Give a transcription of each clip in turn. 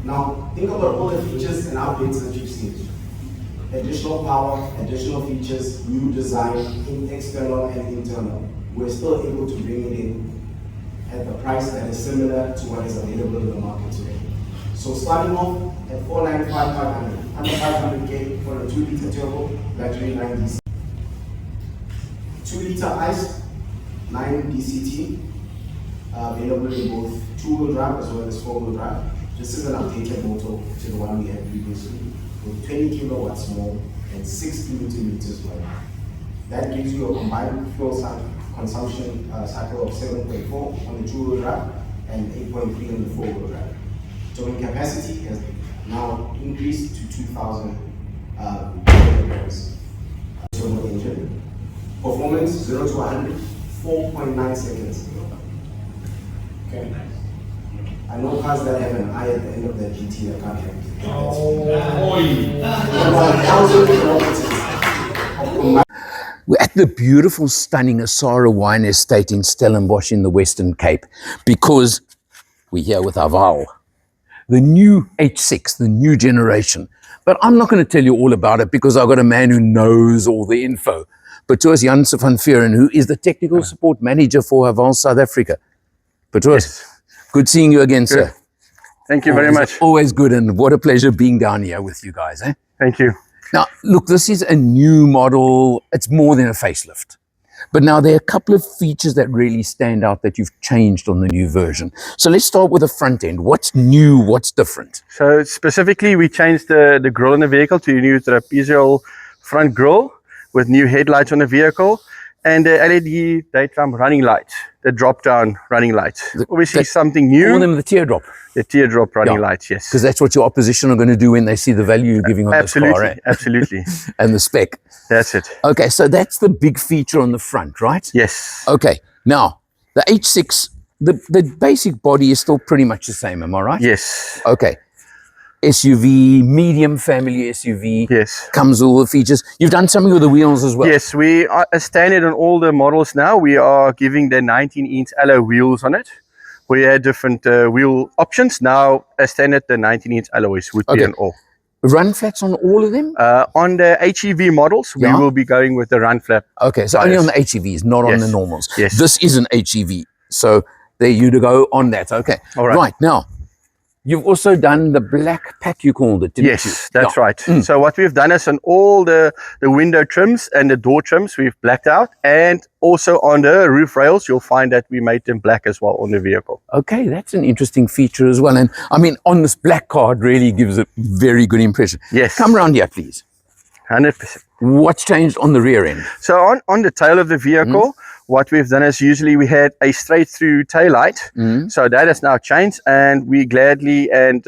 Now, think about all the features and updates that you've seen. Additional power, additional features, new design, in external and internal. We're still able to bring it in at the price that is similar to what is available in the market today. So starting off at 495,500, under 500K for a 2-liter turbo, battery 9 DC. 2-liter ICE, 9 DCT, available in both 2-wheel drive as well as 4-wheel drive. This is an updated motor to the one we had previously, with 20 kilowatts more and 60 Newton meters more. That gives you a combined fuel consumption cycle of 7.4 on the 2-wheel drive and 8.3 on the 4-wheel drive. Towing capacity has now increased to 2,000 kilograms. Turbo engine. Performance 0 to 100, 4.9 seconds. Okay. I know cars that have an eye at the end of their GT that can't have it. We're at the beautiful, stunning Asara Wine Estate in Stellenbosch in the Western Cape because we're here with Haval, the new H6, the new generation. But I'm not going to tell you all about it because I've got a man who knows all the info. Patroos Janse van Vuren, who is the technical support manager for Haval South Africa. Patroos, good seeing you again, sir. Thank you very much. Always good, and what a pleasure being down here with you guys. Eh? Thank you. Now, look, this is a new model. It's more than a facelift. But now there are a couple of features that really stand out that you've changed on the new version. So let's start with the front end. What's new? What's different? So specifically, we changed the grille in the vehicle to a new trapezoidal front grille with new headlights on the vehicle and the LED daytime running lights, the drop-down running lights. Obviously something new. Call them the teardrop. The teardrop running lights, yes. Because that's what your opposition are going to do when they see the value you're giving on this car. Eh? Absolutely. And the spec. That's it. Okay, so that's the big feature on the front, right? Yes. Okay, now the H6, the basic body is still pretty much the same, am I right? Yes. Okay. SUV, medium family SUV. Yes. Comes with all the features. You've done something with the wheels as well. Yes, we are a standard on all the models now. We are giving the 19-inch alloy wheels on it. We had different wheel options. Now, a standard, the 19-inch alloys would be on all. Run flats on all of them? On the HEV models, we will be going with the run flat. Okay, so only on the HEVs, not on the normals. Yes. This is an HEV, so there you to go on that. Okay, all right. Right, now, you've also done the black pack, you called it, didn't you? Yes, that's right. So what we've done is on all the window trims and the door trims, we've blacked out. And also on the roof rails, you'll find that we made them black as well on the vehicle. Okay, that's an interesting feature as well. And I mean, on this black car, it really gives a very good impression. Yes. Come around here, please. 100%. What's changed on the rear end? So on the tail of the vehicle, what we've done is usually we had a straight through tail light. So that has now changed, and we gladly and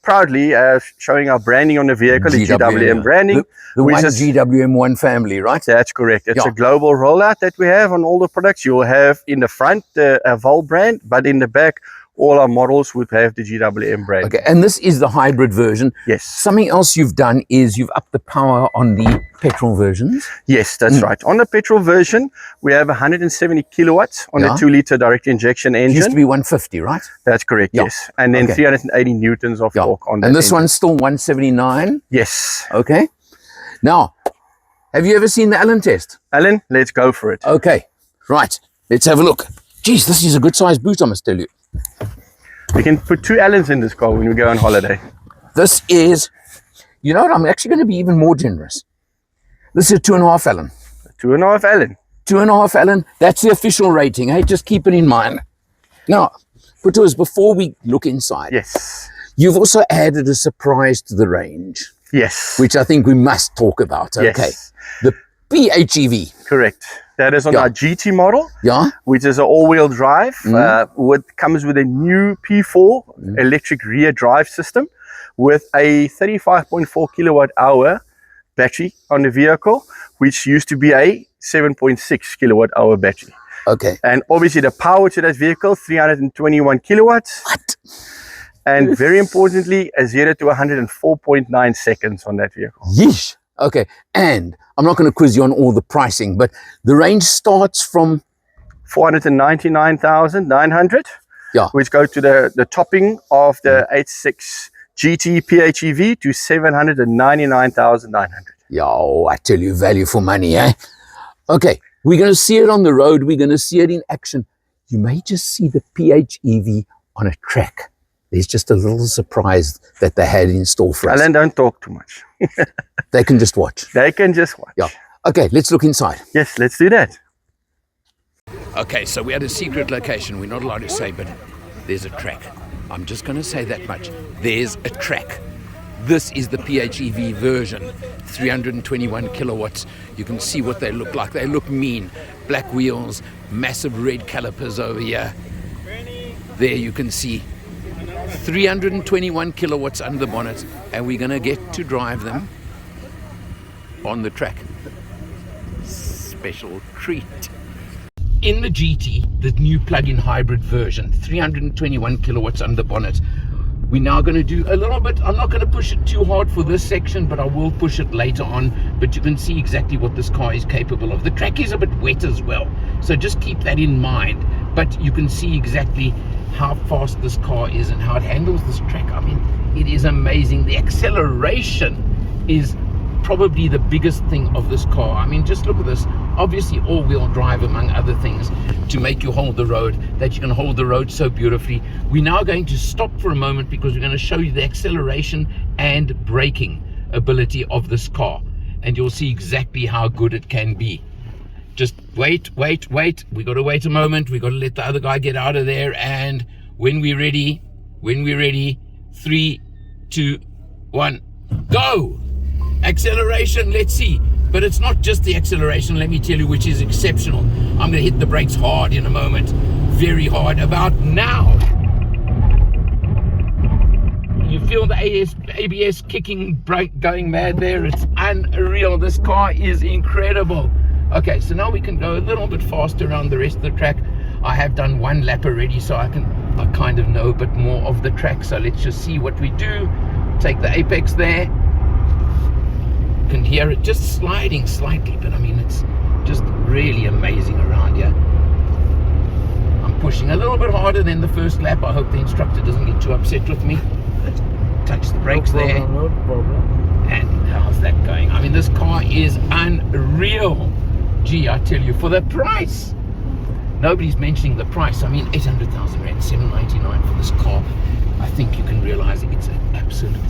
proudly showing our branding on the vehicle, the GWM branding. The one GWM one family, right? That's correct. It's a global rollout that we have on all the products. You will have in the front the Haval brand, but in the back, all our models would have the GWM brand. Okay, and this is the hybrid version. Yes. Something else you've done is you've upped the power on the petrol versions. Yes, that's right. On the petrol version, we have 170 kilowatts on the 2-liter direct injection engine. It used to be 150, right? That's correct, yes. And then 380 newtons of torque on that. And this one's still 179? Yes. Okay. Now, have you ever seen the Allen test? Allen, let's go for it. Okay, right. Let's have a look. Geez, this is a good size boot, I must tell you. We can put 2 Allens in this car when we go on holiday. This is, you know what, I'm actually going to be even more generous. This is a 2.5 Allen. 2.5 Allen. 2.5 Allen, that's the official rating. Hey, just keep it in mind. Now, Patroos, before we look inside, you've also added a surprise to the range. Yes. Which I think we must talk about. Okay. Yes. The PHEV. Correct. That is on our GT model, which is an all-wheel drive. Comes with a new P4 electric rear drive system with a 35.4 kilowatt hour battery on the vehicle, which used to be a 7.6 kilowatt hour battery. Okay. And obviously the power to that vehicle, 321 kilowatts. What? And very importantly, a 0 to 104.9 seconds on that vehicle. Yeesh. Okay, and I'm not going to quiz you on all the pricing, but the range starts from 499,900, which go to the topping of the H6 GT PHEV to 799,900. Yo, I tell you, value for money, eh? Okay, we're going to see it on the road. We're going to see it in action. You may just see the PHEV on a track. There's just a little surprise that they had in store for us. Alan, don't talk too much. They can just watch. They can just watch. Yeah. Okay, let's look inside. Yes, let's do that. Okay, so we had a secret location. We're not allowed to say, but there's a track. I'm just going to say that much. There's a track. This is the PHEV version, 321 kilowatts. You can see what they look like. They look mean. Black wheels, massive red calipers over here. There you can see 321 kilowatts under the bonnet, and we're going to get to drive them on the track. Special treat. In the GT, the new plug-in hybrid version, 321 kilowatts under the bonnet. We're now going to do a little bit, I'm not going to push it too hard for this section, but I will push it later on. But you can see exactly what this car is capable of. The track is a bit wet as well, so just keep that in mind. But you can see exactly how fast this car is and how it handles this track. I mean, it is amazing. The acceleration is probably the biggest thing of this car. I mean, just look at this. Obviously all-wheel drive, among other things, to make you hold the road, that you can hold the road so beautifully. We're now going to stop for a moment because we're going to show you the acceleration and braking ability of this car, and you'll see exactly how good it can be. Just wait. We got to wait a moment. We got to let the other guy get out of there, and when we're ready, 3, 2, 1, go! Acceleration, let's see. But it's not just the acceleration, let me tell you, which is exceptional. I'm going to hit the brakes hard in a moment. Very hard. About now. You feel the ABS kicking, brake going mad there. It's unreal. This car is incredible. Okay, so now we can go a little bit faster around the rest of the track. I have done one lap already, so I kind of know a bit more of the track. So let's just see what we do. Take the apex there. Can hear it just sliding slightly, but I mean, it's just really amazing around here. I'm pushing a little bit harder than the first lap. I hope the instructor doesn't get too upset with me. Let's touch the brakes there. No problem. And how's that going? I mean, this car is unreal. Gee, I tell you, for the price. Nobody's mentioning the price. I mean, 800,000 rand, 799 for this car. I think you can realize it's an absolute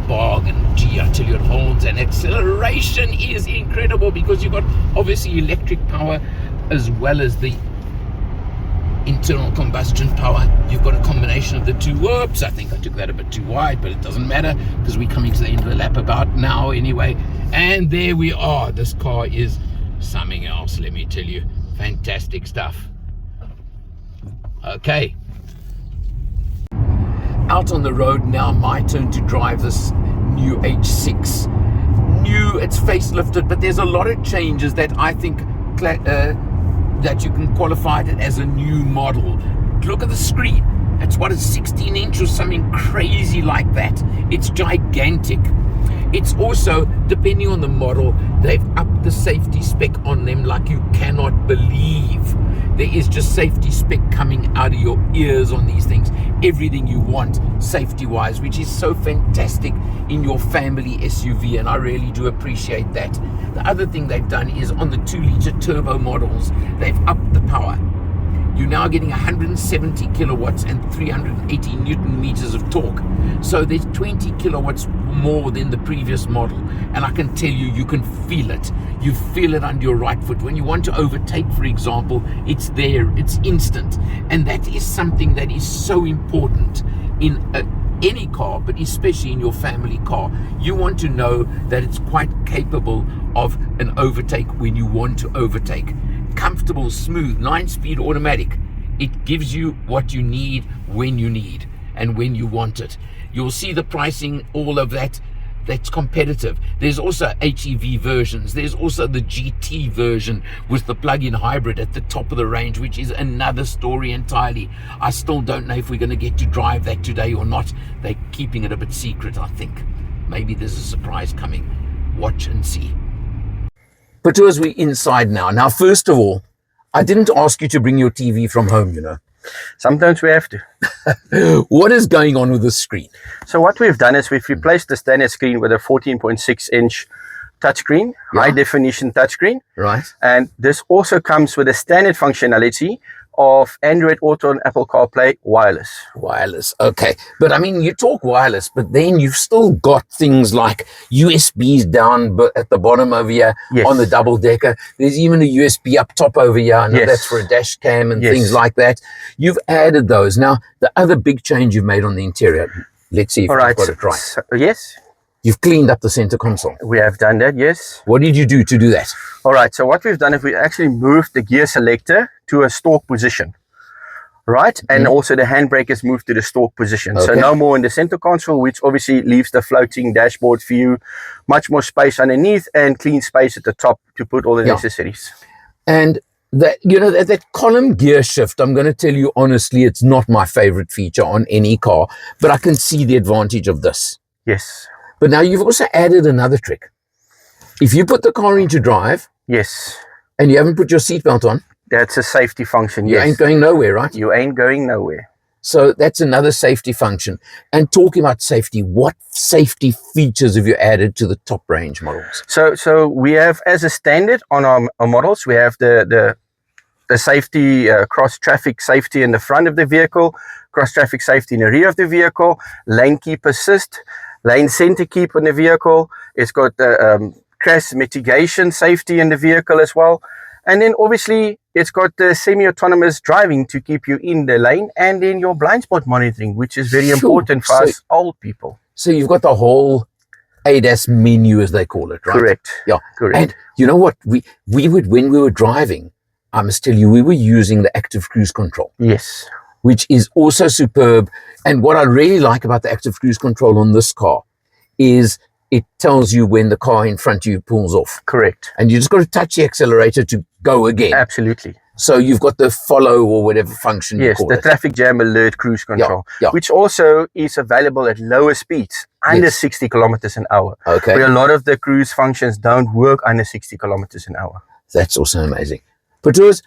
bargain. Gee, I tell you, it holds, and acceleration is incredible because you've got obviously electric power as well as the internal combustion power. You've got a combination of the two. Whoops, I think I took that a bit too wide, but it doesn't matter because we're coming to the end of the lap about now anyway. And there we are. This car is something else, let me tell you. Fantastic stuff. Okay, out on the road now, my turn to drive this new H6. New, it's facelifted, but there's a lot of changes that I think that you can qualify it as a new model. Look at the screen. It's what, it's 16 inch or something crazy like that. It's gigantic. It's also, depending on the model, they've upped the safety spec on them like you cannot believe. There is just safety spec coming out of your ears on these things. Everything you want safety-wise, which is so fantastic in your family SUV, and I really do appreciate that. The other thing they've done is on the 2-liter turbo models, they've upped the power. You're now getting 170 kilowatts and 380 newton meters of torque. So there's 20 kilowatts more than the previous model. And I can tell you, you can feel it. You feel it under your right foot. When you want to overtake, for example, it's there, it's instant. And that is something that is so important in any car, but especially in your family car. You want to know that it's quite capable of an overtake when you want to overtake. Comfortable, smooth, 9-speed automatic. It gives you what you need when you need and when you want it. You'll see the pricing, all of that, that's competitive. There's also HEV versions. There's also the GT version with the plug-in hybrid at the top of the range, which is another story entirely. I still don't know if we're going to get to drive that today or not. They're keeping it a bit secret, I think. Maybe there's a surprise coming. Watch and see. But as we're inside now, first of all, I didn't ask you to bring your TV from home, you know. Sometimes we have to. What is going on with the screen? So what we've done is we've replaced the standard screen with a 14.6-inch touchscreen, high definition touchscreen. Right. And this also comes with a standard functionality of Android Auto and Apple CarPlay wireless. Wireless, okay. But I mean, you talk wireless, but then you've still got things like USBs down at the bottom over here on the double decker. There's even a USB up top over here. I know that's for a dash cam and things like that. You've added those. Now, the other big change you've made on the interior, let's see if I've got it right. So, yes. You've cleaned up the center console. We have done that, yes. What did you do to do that? All right, so what we've done is we actually moved the gear selector to a stalk position, right? And also the handbrake is moved to the stalk position. So no more in the center console, which obviously leaves the floating dashboard view, much more space underneath and clean space at the top to put all the necessaries. And that, you know, that column gear shift, I'm going to tell you honestly, it's not my favorite feature on any car, but I can see the advantage of this. Yes. But now you've also added another trick. If you put the car into drive, and you haven't put your seatbelt on, that's a safety function. You ain't going nowhere, right? You ain't going nowhere. So that's another safety function. And talking about safety, what safety features have you added to the top range models? So we have, as a standard on our models, we have the safety, cross traffic safety in the front of the vehicle, cross traffic safety in the rear of the vehicle, lane keep assist, lane center keep in the vehicle. It's got the crash mitigation safety in the vehicle as well. And then obviously it's got the semi-autonomous driving to keep you in the lane, and then your blind spot monitoring, which is very important for us old people. So you've got the whole ADAS menu, as they call it, right? Correct. Yeah. Correct. And you know what? We would, when we were driving, I must tell you, we were using the active cruise control. Yes. Which is also superb. And what I really like about the active cruise control on this car is it tells you when the car in front of you pulls off. Correct. And you just got to touch the accelerator to go again. Absolutely. So you've got the follow or whatever function you call it. Yes, the traffic jam alert cruise control, which also is available at lower speeds, under 60 kilometers an hour. Okay. Where a lot of the cruise functions don't work under 60 kilometers an hour. That's also amazing. But there's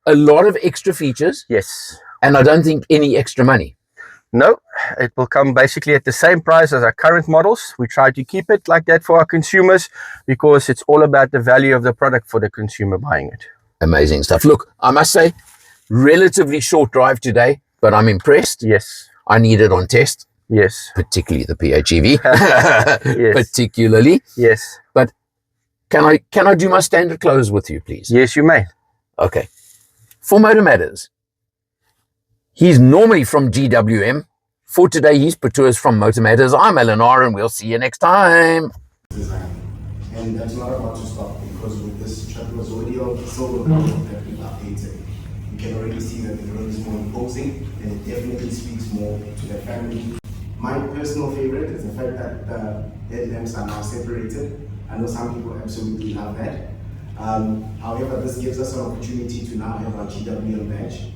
a lot of extra features. Yes. And I don't think any extra money. No, it will come basically at the same price as our current models. We try to keep it like that for our consumers because it's all about the value of the product for the consumer buying it. Amazing stuff. Look, I must say, relatively short drive today, but I'm impressed. Yes. I need it on test. Yes. Particularly the PHEV. Yes. Particularly. Yes. But can I do my standard close with you, please? Yes, you may. Okay. For MotorMatters, he's normally from GWM. For today, he's Pretour's from MotorMatters. I'm Eleanor, and we'll see you next time. And that's not about to stop, because with this trapezoidal silver color that we've updated, you can already see that the grille is more imposing, and it definitely speaks more to the family. My personal favorite is the fact that the headlamps are now separated. I know some people absolutely love that. However, this gives us an opportunity to now have our GWM badge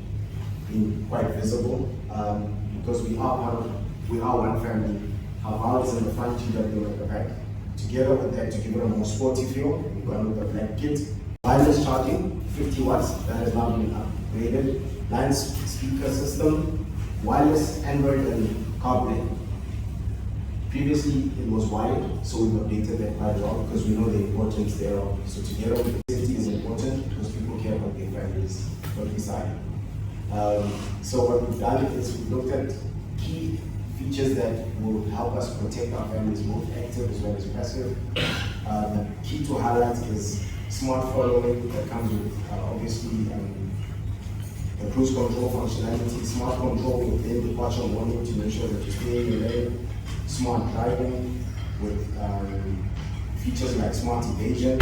being quite visible, because we are one family. Haval is in the front, GWM at the back. Together with that, to give it a more sporty feel, we've gone with the black kit. Wireless charging, 50 watts, that has now been upgraded. Line speaker system, wireless Android and CarPlay. Previously, it was wired, so we've updated that quite well because we know the importance thereof. So together with the safety is important because people care about their families, what we decide. So what we've done is we've looked at key features that will help us protect our families, both active as well as passive. The key to highlight is smart following that comes with obviously the cruise control functionality, smart control with lane departure warning to make sure that you stay in your lane, smart driving with features like smart evasion.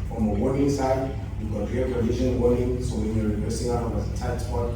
From a warning side, you've got rear collision warning, so when you're reversing out of a tight spot,